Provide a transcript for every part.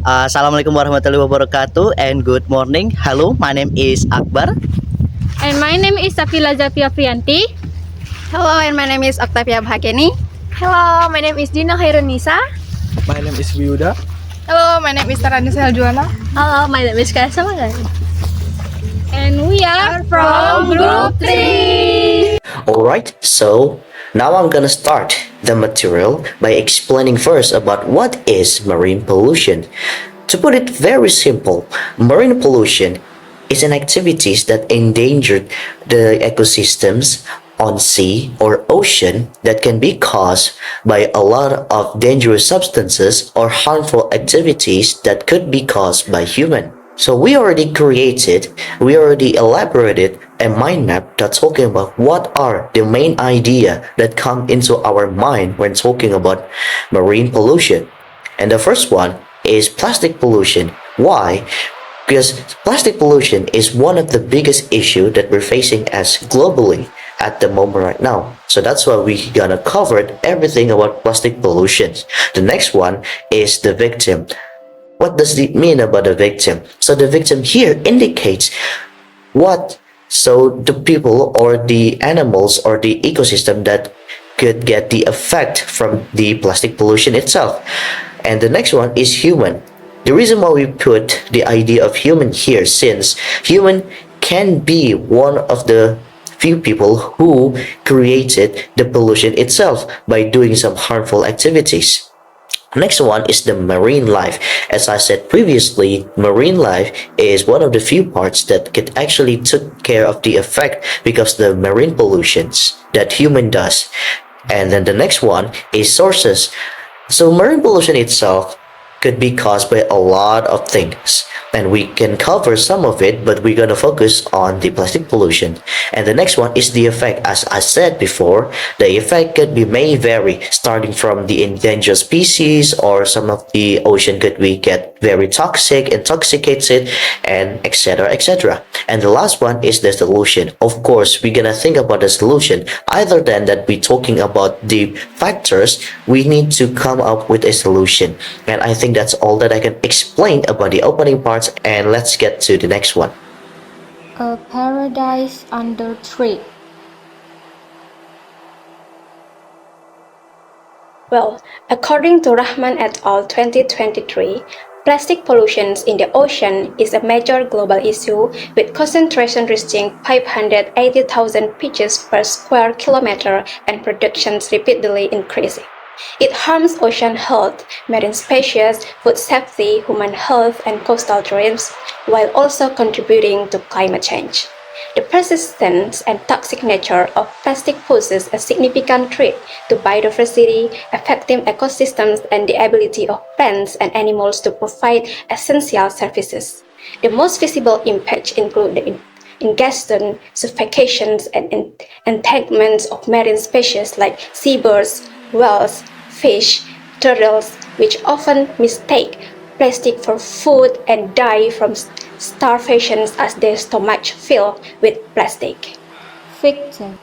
Assalamualaikum warahmatullahi wabarakatuh and good morning. Hello, my name is Akbar. And my name is Safila Afrianti. Hello, and my name is Oktavia Keni. Hello, my name is Dwina Khoirunnisa. My name is Wiyuda. Hello, my name is Taranissa Heljuana. Hello, my name is Kannassa Manggalani. And we are from Group 3. Alright, so now I'm gonna start the material by explaining first about what is marine pollution. To put it very simple, marine pollution is an activities that endanger the ecosystems on sea or ocean that can be caused by a lot of dangerous substances or harmful activities that could be caused by human. So we already elaborated a mind map that's talking about what are the main idea that come into our mind when talking about marine pollution. And the first one is plastic pollution. Why? Because plastic pollution is one of the biggest issue that we're facing as globally at the moment right now. So that's why we're gonna cover everything about plastic pollution. The next one is the victim. What does it mean about the victim? So the victim here indicates the people or the animals or the ecosystem that could get the effect from the plastic pollution itself. And the next one is human. The reason why we put the idea of human here, since human can be one of the few people who created the pollution itself by doing some harmful activities. Next one is the marine life. As I said previously, marine life is one of the few parts that could actually took care of the effect because the marine pollutions that human does. And then the next one is sources. So marine pollution itself could be caused by a lot of things, and we can cover some of it, but we're gonna focus on the plastic pollution. And the next one is the effect. As I said before, the effect may vary, starting from the endangered species, or some of the ocean could be get very toxic, intoxicated, and etc. etc. And the last one is the solution. Of course, we're gonna think about the solution. Either than that, we're talking about the factors, we need to come up with a solution. And I think that's all that I can explain about the opening parts, and let's get to the next one. A paradise under threat. Well, according to Rahman et al. 2023, plastic pollution in the ocean is a major global issue with concentration reaching 580,000 pieces per square kilometer and productions repeatedly increasing. It harms ocean health, marine species, food safety, human health, and coastal tourism, while also contributing to climate change. The persistence and toxic nature of plastic poses a significant threat to biodiversity, affecting ecosystems and the ability of plants and animals to provide essential services. The most visible impacts include the ingestion, suffocations, and entanglements of marine species like seabirds, whales, fish, turtles, which often mistake plastic for food and die from starvation as their stomachs fill with plastic. Victim.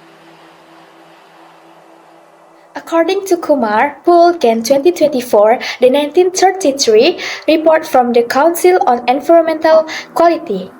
According to Kumar, Pulken 2024, the 1933 report from the Council on Environmental Quality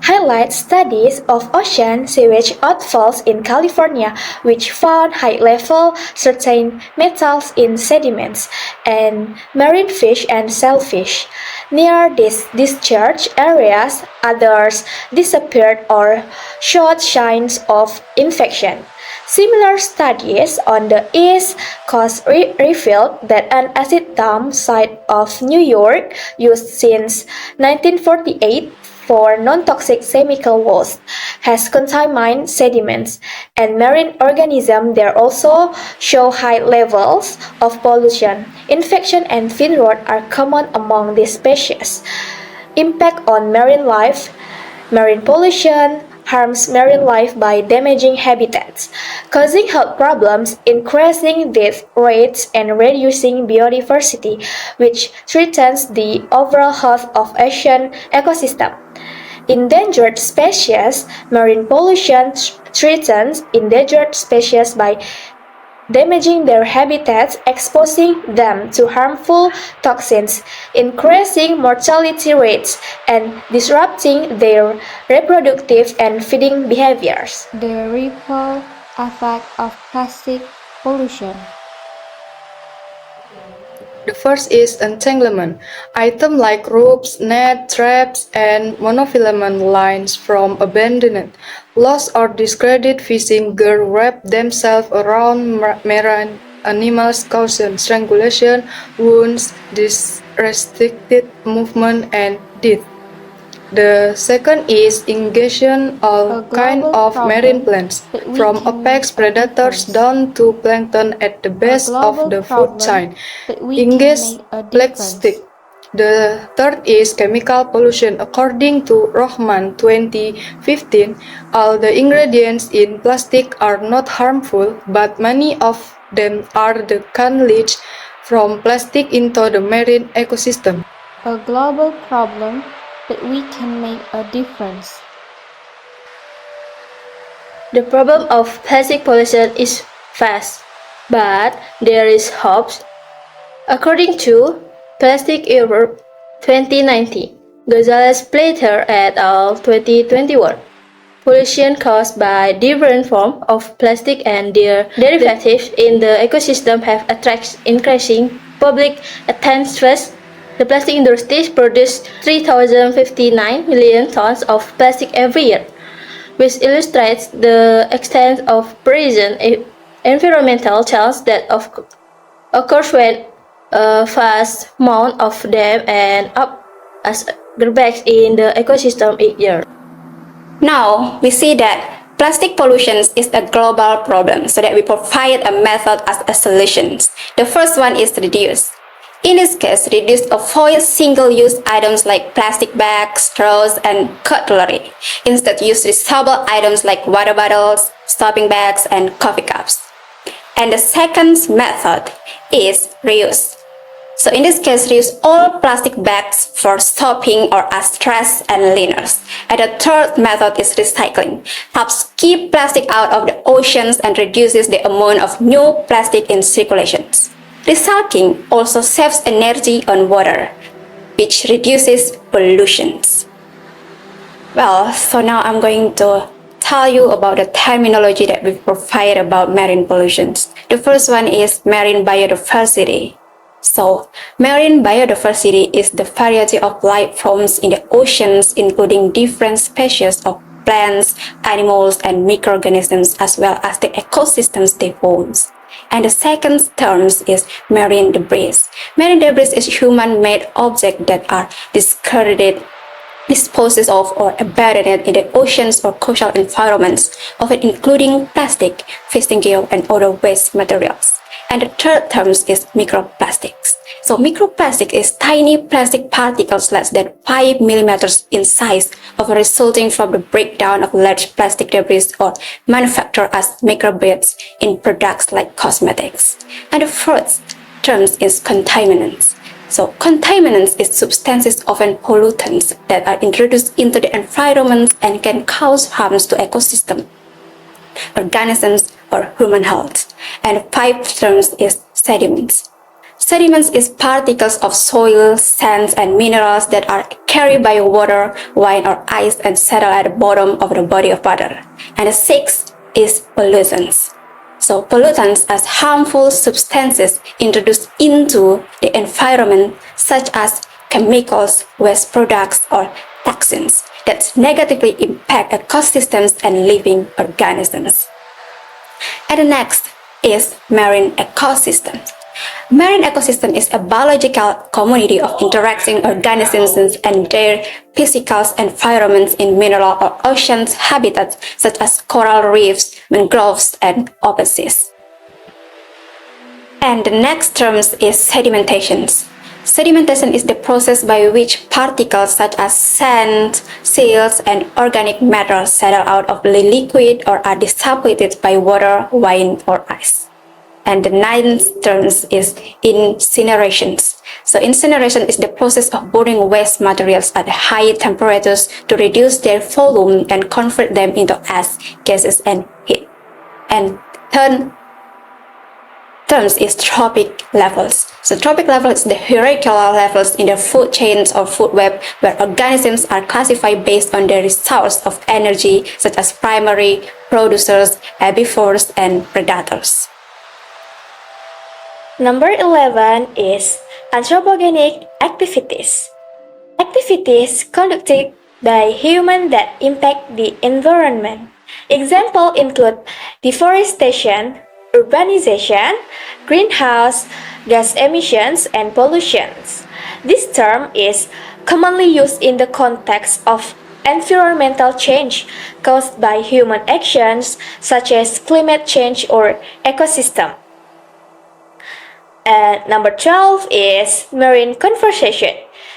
highlights studies of ocean sewage outfalls in California, which found high-level certain metals in sediments and marine fish and shellfish. Near these discharge areas, others disappeared or showed signs of infection. Similar studies on the East Coast revealed that an acid dam site of New York, used since 1948 for non-toxic chemical waste, has contaminated sediments, and marine organisms there also show high levels of pollution. Infection and fin rot are common among these species. Impact on marine life. Marine pollution harms marine life by damaging habitats, causing health problems, increasing death rates, and reducing biodiversity, which threatens the overall health of ocean ecosystem. Endangered species. Marine pollution threatens endangered species by damaging their habitats, exposing them to harmful toxins, increasing mortality rates, and disrupting their reproductive and feeding behaviors. The ripple effect of plastic pollution. The first is entanglement. Items like ropes, nets, traps, and monofilament lines from abandoned, lost or discarded fishing gear wrap themselves around marine animals, causing strangulation, wounds, restricted movement, and death. The second is engaging all kind of marine plants, from apex predators down to plankton at the base of the food chain. Engage plastic. The third is chemical pollution. According to Rohman 2015, all the ingredients in plastic are not harmful, but many of them are the can leach from plastic into the marine ecosystem. A global problem, but we can make a difference. The problem of plastic pollution is vast, but there is hope. According to Plastic Europe 2019, Gonzalez-Plater et al. 2021, pollution caused by different forms of plastic and their derivatives in the ecosystem have attracted increasing public attention. The plastic industries produce 3,059 million tons of plastic every year, which illustrates the extent of present environmental challenge that occurs when a vast amount of them end up as garbage in the ecosystem each year. Now, we see that plastic pollution is a global problem, so that we provide a method as a solution. The first one is reduce. In this case, reduce avoid single-use items like plastic bags, straws, and cutlery. Instead, use reusable items like water bottles, shopping bags, and coffee cups. And the second method is reuse. So in this case, reuse all plastic bags for shopping or as straws and liners. And the third method is recycling. Helps keep plastic out of the oceans and reduces the amount of new plastic in circulation. Recycling also saves energy on water, which reduces pollution. Well, so now I'm going to tell you about the terminology that we provide about marine pollution. The first one is marine biodiversity. So, marine biodiversity is the variety of life forms in the oceans, including different species of plants, animals, and microorganisms, as well as the ecosystems they form. And the second term is marine debris. Marine debris is human-made objects that are discarded, disposed of, or abandoned in the oceans or coastal environments, often including plastic, fishing gear, and other waste materials. And the third term is microplastics. So microplastic is tiny plastic particles less than 5 millimeters in size, often resulting from the breakdown of large plastic debris or manufactured as microbeads in products like cosmetics. And the fourth term is contaminants. So contaminants is substances, often pollutants, that are introduced into the environment and can cause harms to ecosystem, organisms, or human health. And the fifth term is sediments. Sediments is particles of soil, sands, and minerals that are carried by water, wind, or ice and settle at the bottom of the body of water. And the sixth is pollutants. So pollutants as harmful substances introduced into the environment, such as chemicals, waste products, or toxins that negatively impact ecosystems and living organisms. And the next is marine ecosystem. Marine ecosystem is a biological community of interacting organisms and their physical environments in mineral or ocean habitats such as coral reefs, mangroves, and open seas. And the next term is sedimentations. Sedimentation is the process by which particles such as sand, silts, and organic matter settle out of the liquid or are dissipated by water, wind, or ice. And the ninth term is incinerations. So incineration is the process of burning waste materials at high temperatures to reduce their volume and convert them into ash, gases, and heat. And terms is trophic levels. So trophic level is the hierarchical levels in the food chains or food web where organisms are classified based on their resource of energy, such as primary, producers, herbivores, and predators. Number 11 is anthropogenic activities. Activities conducted by humans that impact the environment. Examples include deforestation, urbanization, greenhouse gas emissions, and pollutions. This term is commonly used in the context of environmental change caused by human actions such as climate change or ecosystem. And number 12 is marine conservation.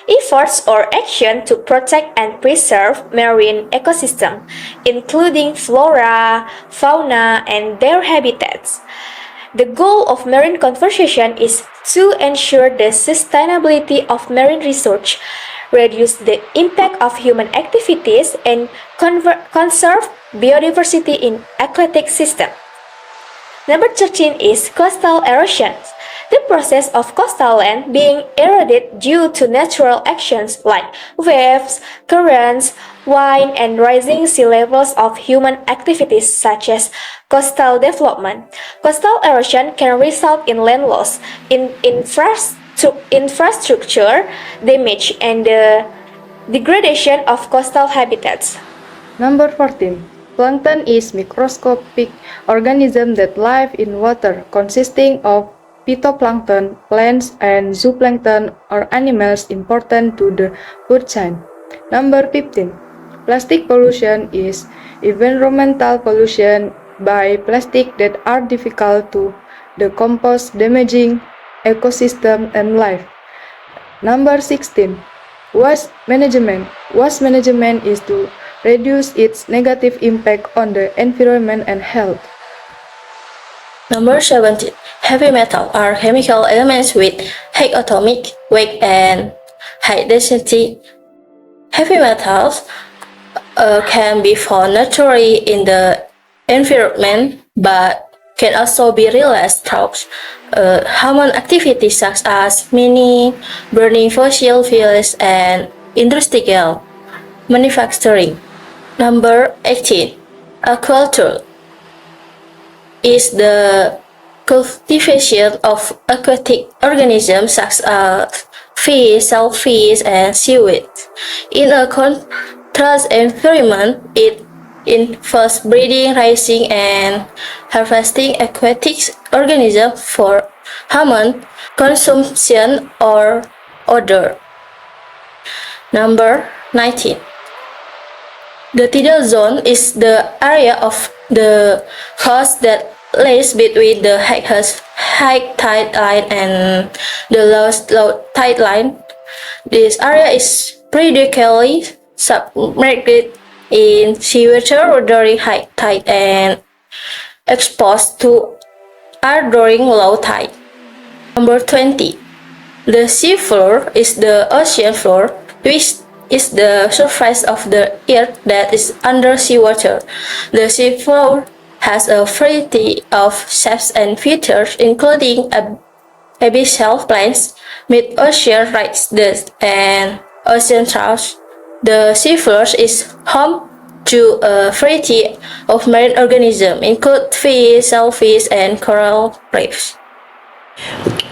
Efforts or action to protect and preserve marine ecosystem, including flora, fauna, and their habitats. The goal of marine conservation is to ensure the sustainability of marine research, reduce the impact of human activities, and conserve biodiversity in aquatic systems. Number 13 is coastal erosion. The process of coastal land being eroded due to natural actions like waves, currents, wind, and rising sea levels of human activities such as coastal development. Coastal erosion can result in land loss, in infrastructure damage, and the degradation of coastal habitats. Number 14. Plankton is microscopic organisms that live in water consisting of phytoplankton, plants, and zooplankton or animals important to the food chain. Number 15. Plastic pollution is environmental pollution by plastic that are difficult to decompose, damaging ecosystem and life. Number 16. Waste management. Waste management is to reduce its negative impact on the environment and health. Number 17. Heavy metal are chemical elements with high atomic weight and high density. Heavy metals can be found naturally in the environment but can also be realized through human activities such as mining, burning fossil fuels, and industrial manufacturing. Number 18. Aquaculture is the cultivation of aquatic organisms such as fish, shellfish, and seaweed. In a controlled environment, it involves breeding, raising, and harvesting aquatic organisms for human consumption or other. Number 19. The tidal zone is the area of the coast that lays between the highest high tide line and the lowest low tide line. This area is periodically submerged in seawater during high tide and exposed to air during low tide. Number 20. The seafloor is the ocean floor, which is the surface of the earth that is under seawater. The seafloor has a variety of shapes and features, including abyssal plains, mid-ocean ridges, and ocean troughs. The seafloor is home to a variety of marine organisms, including fish, shellfish, and coral reefs.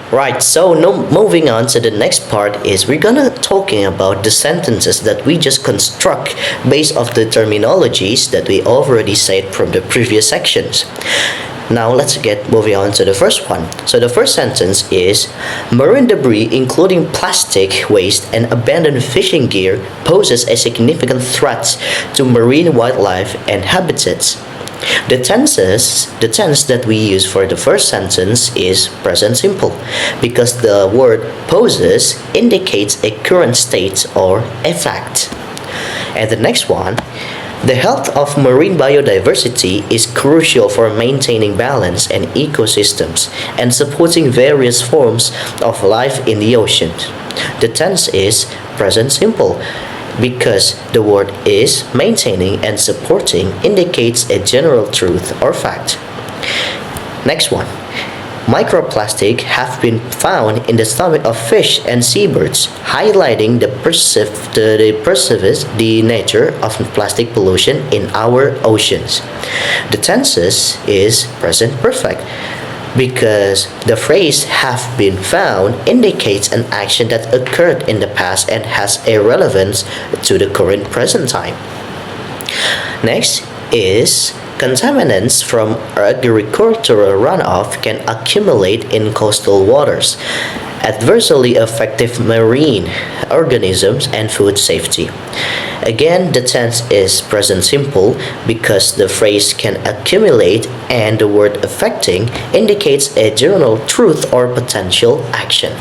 Right, so moving on to the next part is we're gonna talking about the sentences that we just construct based off the terminologies that we already said from the previous sections. Now let's get moving on to the first one. So the first sentence is marine debris including plastic waste and abandoned fishing gear poses a significant threat to marine wildlife and habitats. The tense that we use for the first sentence is present simple because the word poses indicates a current state or a fact. And the next one, the health of marine biodiversity is crucial for maintaining balance and ecosystems and supporting various forms of life in the ocean. The tense is present simple because the word is maintaining and supporting indicates a general truth or fact. Next one. Microplastic have been found in the stomach of fish and seabirds, highlighting the nature of plastic pollution in our oceans. The tenses is present perfect because the phrase have been found indicates an action that occurred in the past and has a relevance to the current present time. Next is contaminants from agricultural runoff can accumulate in coastal waters, adversely affecting marine organisms and food safety. Again, the tense is present simple because the phrase can accumulate and the word affecting indicates a general truth or potential action.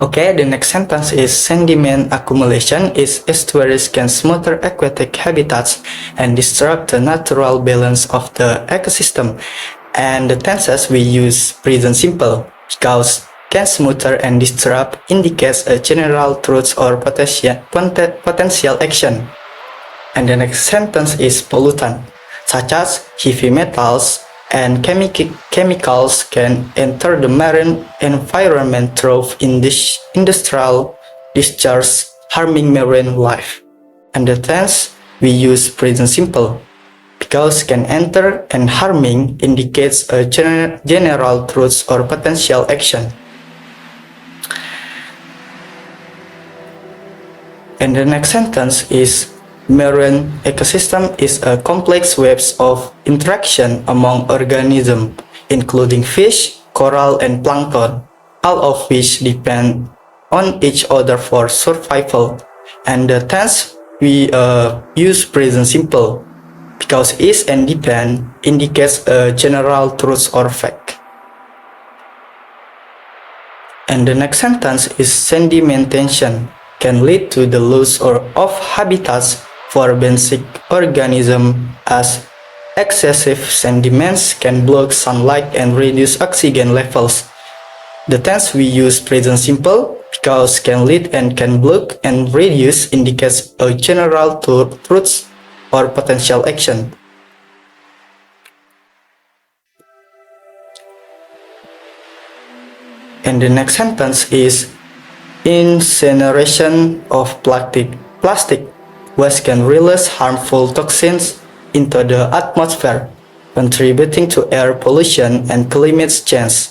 Okay, the next sentence is sediment accumulation is estuaries can smother aquatic habitats and disrupt the natural balance of the ecosystem. And the tenses we use present simple because can smother and disrupt indicates a general truth or potential action. And the next sentence is pollutant, such as heavy metals and chemicals can enter the marine environment through industrial discharge, harming marine life. And the tense we use present simple because can enter and harming indicates a general truth or potential action. And the next sentence is marine ecosystem is a complex web of interaction among organisms, including fish, coral, and plankton, all of which depend on each other for survival. And the tense we use present simple because is and depend indicates a general truth or fact. And the next sentence is sedimentation can lead to the loss of habitats for basic organisms as excessive sediments can block sunlight and reduce oxygen levels. The tense we use present simple because can lead and can block and reduce indicates a general truth or potential action. And the next sentence is incineration of plastic waste can release harmful toxins into the atmosphere, contributing to air pollution and climate change.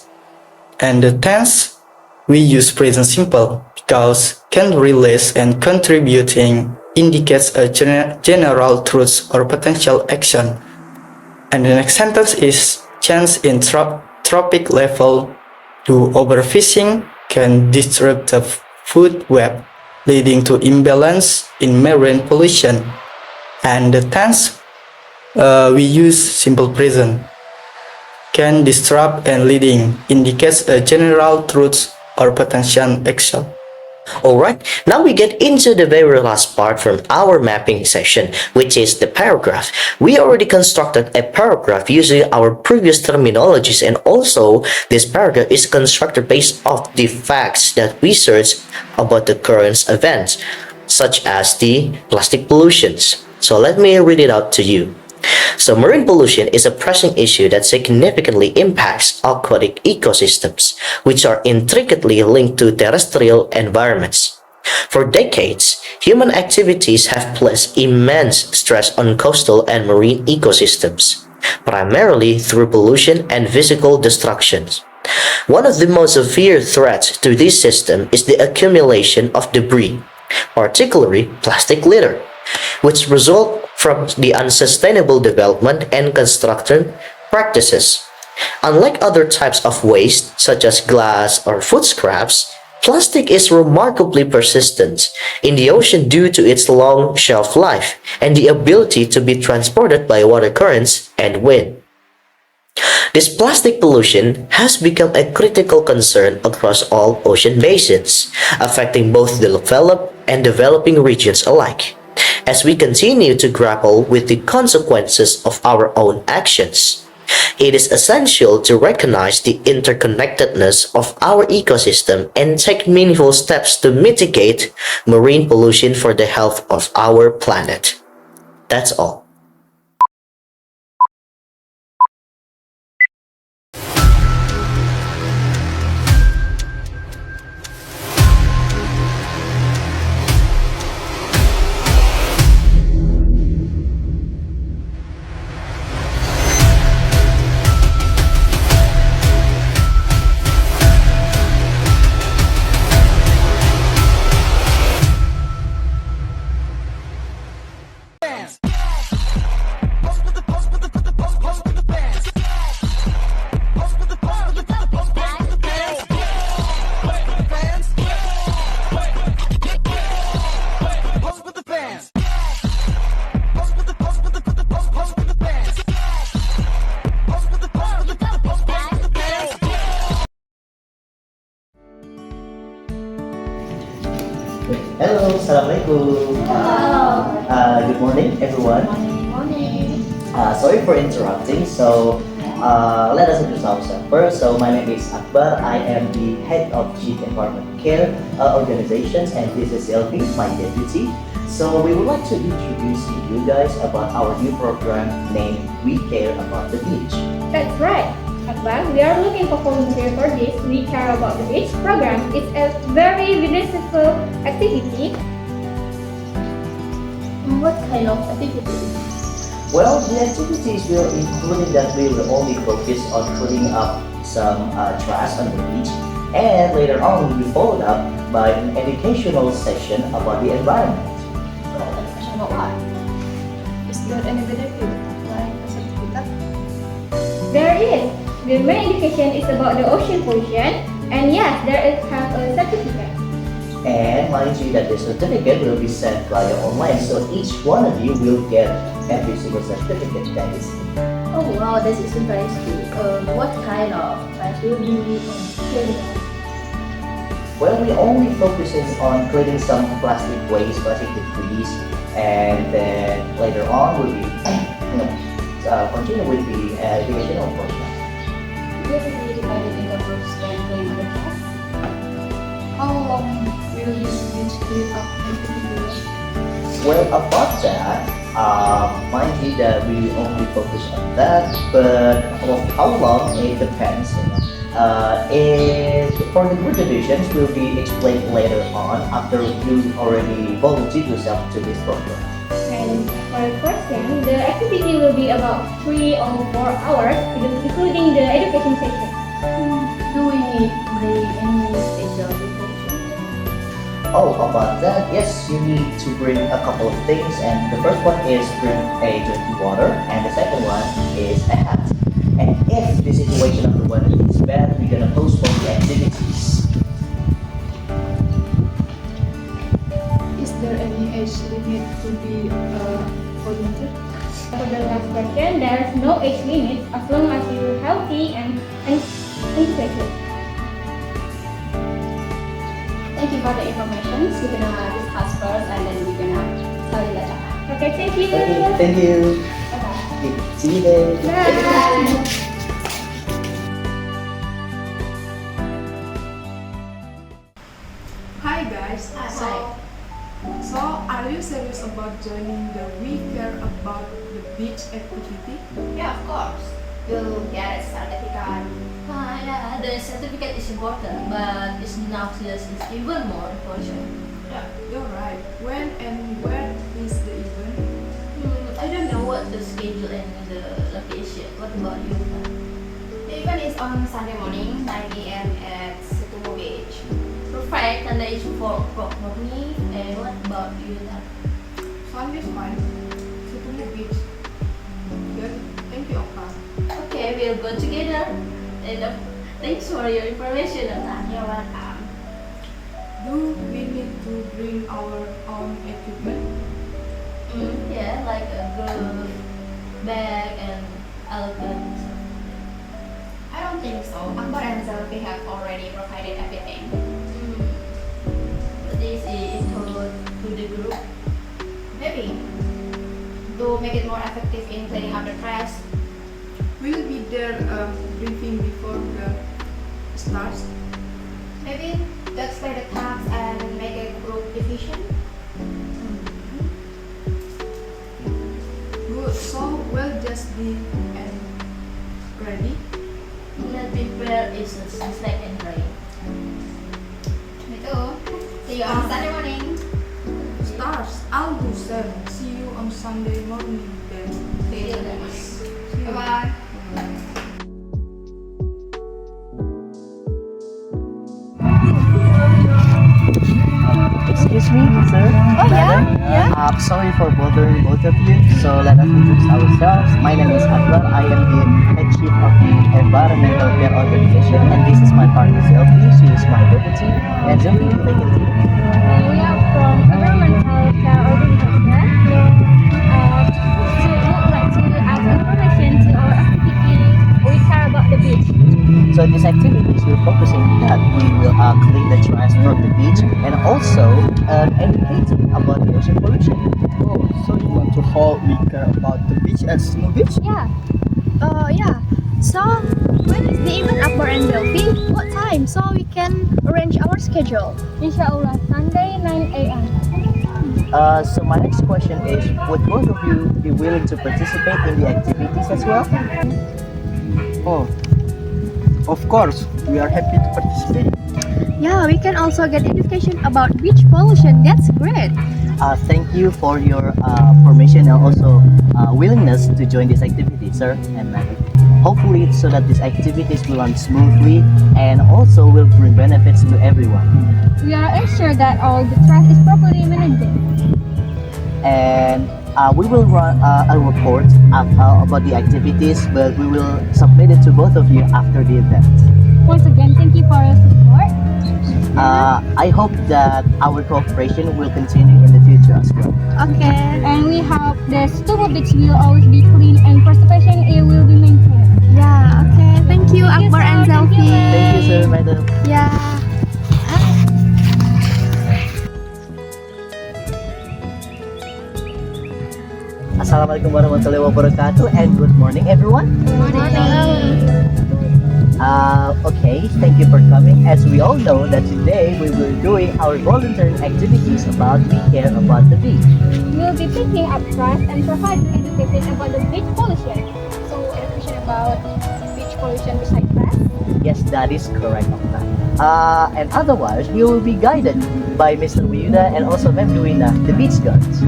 And the tense we use present simple because can release and contributing indicates a general truth or potential action. And the next sentence is change in trophic level to overfishing can disrupt the food web, leading to imbalance in marine pollution. And the tense we use simple present can disrupt and leading indicates a general truth or potential action. Alright, now we get into the very last part from our mapping session, which is the paragraph. We already constructed a paragraph using our previous terminologies, and also this paragraph is constructed based off the facts that we searched about the current events, such as the plastic pollutions. So let me read it out to you. So marine pollution is a pressing issue that significantly impacts aquatic ecosystems, which are intricately linked to terrestrial environments. For decades, human activities have placed immense stress on coastal and marine ecosystems, primarily through pollution and physical destructions. One of the most severe threats to this system is the accumulation of debris, particularly plastic litter, which result from the unsustainable development and construction practices. Unlike other types of waste, such as glass or food scraps, plastic is remarkably persistent in the ocean due to its long shelf life and the ability to be transported by water currents and wind. This plastic pollution has become a critical concern across all ocean basins, affecting both the developed and developing regions alike, as we continue to grapple with the consequences of our own actions. It is essential to recognize the interconnectedness of our ecosystem and take meaningful steps to mitigate marine pollution for the health of our planet. That's all. Hello, Assalamualaikum. Good morning, everyone. Sorry for interrupting. Let us introduce ourselves first. So, my name is Akbar. I am the head of Chief Environment Care organizations, and this is Zelfi, my deputy. So, we would like to introduce you guys about our new program named We Care About the Beach. That's right. Akbar, we are looking for volunteers for this We Care About the Beach program. It's a very beneficial activity. What kind of activities? Well, the activities will include that we will only focus on cleaning up some trash on the beach, and later on will be followed up by an educational session about the environment. About what? Is there any benefit, like a certificate? There is. The main education is about the ocean pollution, and yes, there is have a certificate. And mind you that the certificate will be sent via online, so each one of you will get every single certificate that is. Oh wow, this is interesting. What kind of trash will be cleaning? Well, we only focuses on cleaning some plastic waste, plastic debris, and then later on we'll be continue with the educational portion. Will it be divided into groups and clean the trash? How long will you clean up everything? Well, about that, mind you that we only focus on that, but of how long it depends. For the group divisions will be explained later on after you already volunteered yourself to this program. And for the question, the activity will be about 3 or 4 hours, including the education session. Do we bring any special preparation? Oh, about that, yes, you need to bring a couple of things, and the first one is bring a drinking water, and the second one is a hat. And if the situation of the weather is bad, we're gonna postpone the activities. Is there any age limit to be volunteer? For the last question, there is no age limit as long as you're healthy and integrated. Thank you for the information. We're gonna discuss first and then we're gonna tell you later. Okay, thank you. Okay, thank you. Bye-bye. Okay, see you there. Bye. Hi guys. So are you serious about joining the We Care About the Beach activity? Yeah, of course. You'll get a certificate. Yeah, the certificate is important, but it's now is even more important. Yeah, you're right. When and where is the event? I don't know what the schedule and the location. What about you? The event is on Sunday morning, 9 a.m. at Setumo Beach. Perfect, and it's 4 o'clock for me. And what about you? Sunday's fine. Setumo Beach. Good. Thank you, Oka. Okay, we'll go together. And thanks for your information, Nana. You're welcome. Do we need to bring our own equipment? Yeah, like a glove, bag, and elephant. I don't think so. Akbar and Zelfi have already provided everything. But this is told to the group. Maybe. To make it more effective in cleaning up the trash. Will be there a briefing before the starts? Maybe to explain the tasks and make a group division. Good. So we'll just be and ready. Let's prepare is a snack and drink. Me too. See you on Sunday morning. Stars. I'll do 7. See you on Sunday morning then. See you then. See you. Bye-bye. Excuse me, sir. Oh, yeah? Madam. Yeah? I'm sorry for bothering both of you. So let us introduce ourselves. My name is Akbar. I am the head chief of the Environmental Care Organization, and this is my partner Zelfi. She is my deputy. And Zelfi, you take it. We are from Environmental Care Organization. We would like to add information to our activity We Care About the Beach. So these activities will focusing that we will clean the trash from the beach and also educating about the ocean pollution. Oh, so you want to hold we care about the beach at Small Beach? Yeah. Yeah. So, when is the event, Akbar and Zelfi? What time? So we can arrange our schedule. Inshallah, Sunday 9 a.m. So my next question is, would both of you be willing to participate in the activities as well? Oh, of course, we are happy to participate. Yeah, we can also get education about beach pollution. That's great. Thank you for your permission and also willingness to join this activity, sir and madam. Hopefully, so that these activities will run smoothly and also will bring benefits to everyone. We are assured that all the trash is properly managed. And we will run a report about the activities, but we will submit it to both of you after the event. Once again, thank you for your support. I hope that our cooperation will continue in the future as well. Okay. And we hope the Stubo Beach will always be clean and preservation it will be maintained. Yeah, okay. Thank you, Thank you, Akbar sir. and Thank you, Zelfi. ma'am. Thank you, sir, madam. Yeah. Assalamualaikum warahmatullahi wabarakatuh and good morning everyone. Okay, thank you for coming. As we all know that today we will be doing our volunteering activities about We Care About the Beach. We will be picking up trash and providing education about the beach pollution. So, education about beach pollution besides trash. Yes, that is correct, Okta. And otherwise, we will be guided by Mr. Wiyuda and also Ma'am Dwina, the beach guards.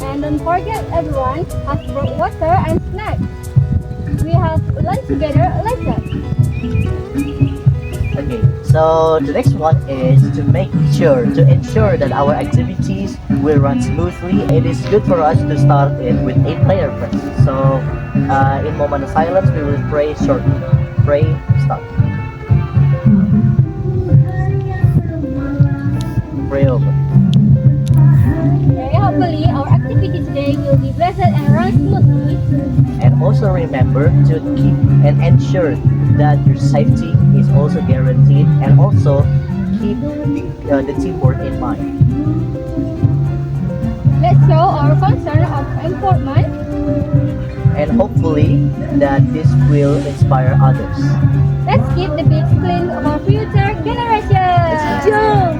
And don't forget, everyone has brought water and snacks. We have lunch together later. Okay, so the next one is to ensure that our activities will run smoothly. It is good for us to start it with a prayer first. So, in moment of silence, we will pray shortly. Pray, start. Pray over. Okay, hopefully our activity today will be blessed and run smoothly. And also remember to keep and ensure that your safety is also guaranteed and also keep the teamwork in mind. Let's show our concern of enforcement. And hopefully that this will inspire others. Let's keep the beach clean for future generations. Let's go!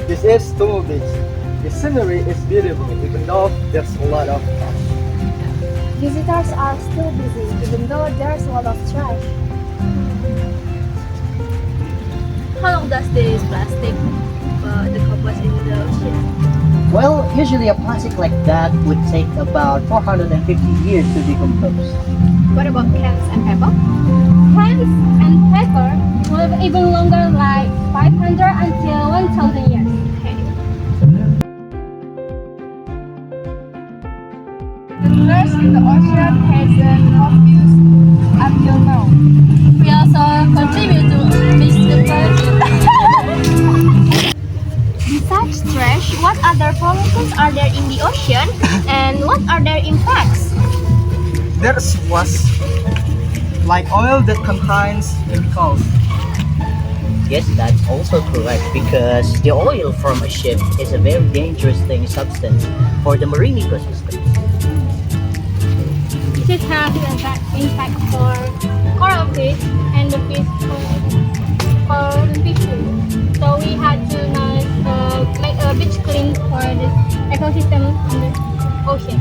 This is Small Beach. The scenery is beautiful, even though there's a lot of trash. Visitors are still busy, even though there's a lot of trash. How long does this plastic decompose in the ocean? Well, usually a plastic like that would take about 450 years to decompose. What about cans and paper? Cans and paper will live even longer, like 500 until 1,000 years. The trash in the ocean hasn't been used until now. We also contribute to beach pollution. Besides trash, what other pollutants are there in the ocean and what are their impacts? There's was like oil that contains chemicals. Yes, that's also correct because the oil from a ship is a very dangerous substance for the marine ecosystem. This has a bad impact for coral fish and the fish for the fish food. So we had to now make a beach clean for the ecosystem in the ocean.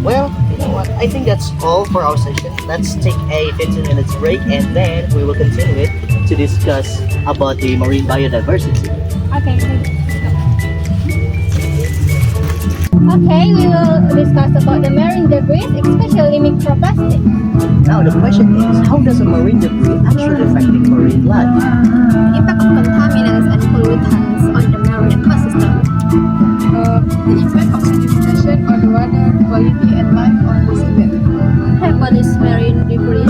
Well, you know what? I think that's all for our session. Let's take a 15 minutes break and then we will continue it to discuss about the marine biodiversity. Okay, okay, we will discuss about the marine debris, especially microplastic. Now the question is, how does a marine debris actually affect the marine life? Impact of contaminants and pollutants on the marine ecosystem. The impact of sedimentation on the water quality and life on the seabed. What is marine debris?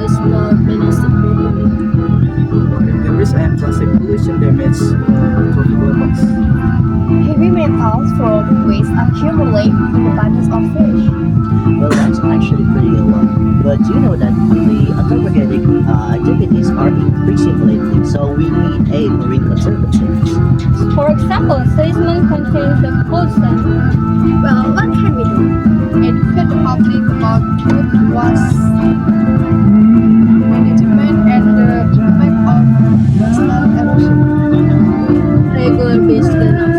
Is not balanced properly. Debris and plastic pollution damage tropical rocks. Heavy metals microbe waste accumulate in the bodies of fish. Well, that's actually pretty a lot. But you know that the anthropogenic activities are increasing lately, so we need a marine conservancy. For example, seismic contains the pollution. Well, what can we do? Educate the public about food waste management and the impact of coastal erosion. Regular beach cleanups.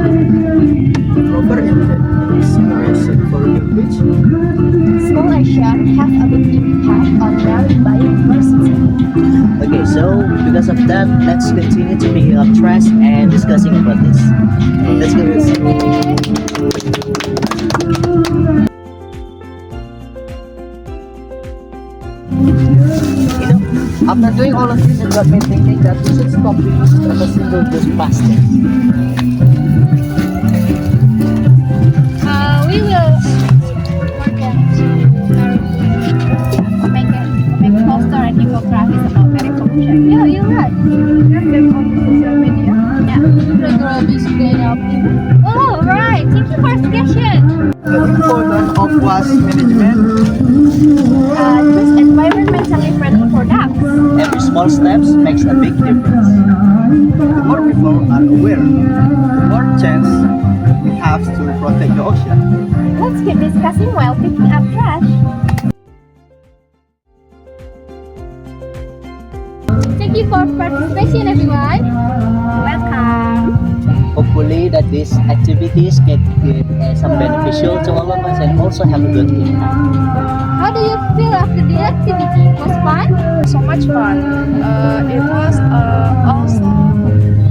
Proper incineration for garbage. Small action have a big impact on marine biodiversity. Okay, so because of that, let's continue to picking up trash and discussing about this. Let's go. After doing all of this, it got me thinking that we should stop the use of a single-use plastic. We will work on to make poster and infographics about marine pollution. Yeah, you're right. Have them on social media. Regular beach cleanup. Oh, right. Thank you for suggestion. The importance of waste management. Choose environmentally friendly products. Every small steps makes a big difference. The more people are aware, the more chance we have to protect the ocean. Let's keep discussing while picking up trash. Thank you for participation, everyone. Welcome. Hopefully that these activities can give some beneficial to all of us and also have a good impact. How do you feel after the activity? Was fun? So much fun. It was also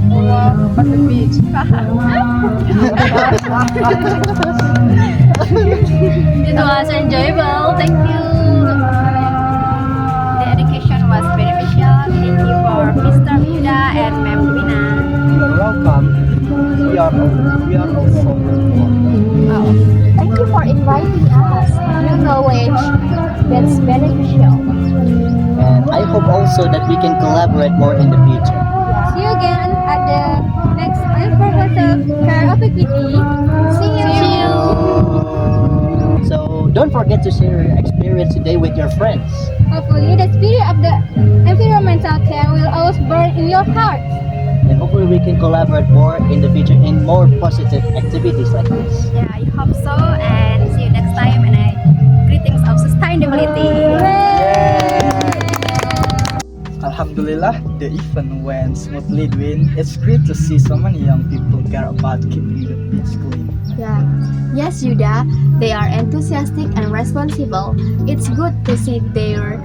walk on the beach. It was enjoyable. Thank you. The education was beneficial. Thank you for Mr. Wiyuda and Ma'am Dwina. You're welcome. We are also welcome. Thank you for inviting us. New knowledge that's beneficial. And I hope also that we can collaborate more in the future. See you again at the next environmental care activity. See you. So don't forget to share your experience today with your friends. Hopefully, the spirit of the environmental care will always burn in your heart. And hopefully we can collaborate more in the future in more positive activities like this. Yeah, I hope so. And see you next time. And greetings of sustainability. Alhamdulillah, the event went smoothly, Dwina. It's great to see so many young people care about keeping the beach clean. Yeah. Yes, Yuda, they are enthusiastic and responsible. It's good to see their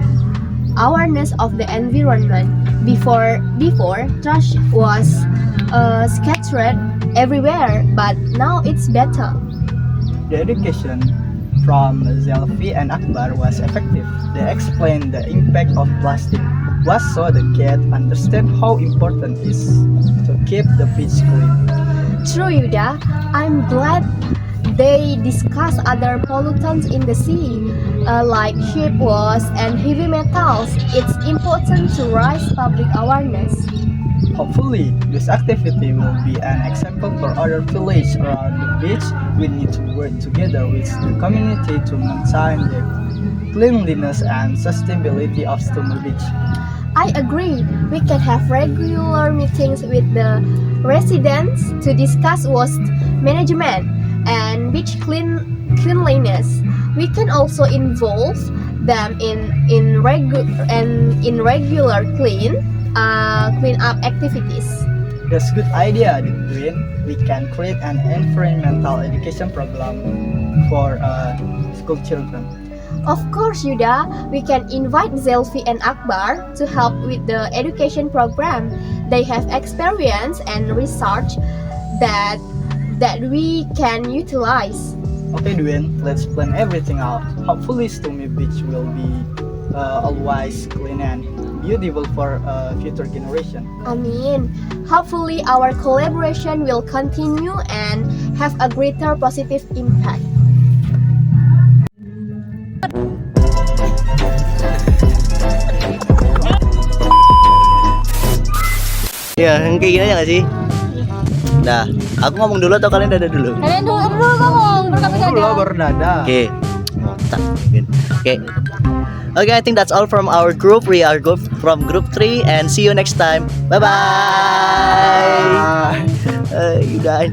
awareness of the environment. Before trash was scattered everywhere, but now it's better. The education from Zelfi and Akbar was effective. They explained the impact of plastic was so the kids understand how important it is to keep the beach clean. True, Yuda. I'm glad they discuss other pollutants in the sea, like ship waste and heavy metals. It's important to raise public awareness. Hopefully, this activity will be an example for other villages around the beach. We need to work together with the community to maintain the cleanliness and sustainability of Stumber Beach. I agree. We can have regular meetings with the residents to discuss waste management and beach cleanliness. We can also involve them in regular clean up activities. That's a good idea, Dwina. We can create an environmental education program for school children. Of course, Yuda, we can invite Zelfi and Akbar to help with the education program. They have experience and research that we can utilize. Okay, Dwina, let's plan everything out. Hopefully, Stumber Beach will be always clean and beautiful for future generation. Amin. Hopefully, our collaboration will continue and have a greater positive impact. Iya, kayak gini aja gak sih? Dah. Aku ngomong dulu atau kalian dadah dulu? Kalian dulu ngomong, baru kami dadah. baru dadah. Oke. Otak. Oke. Okay, I think that's all from our group. We are from group 3 and see you next time. Bye bye. Yaudah.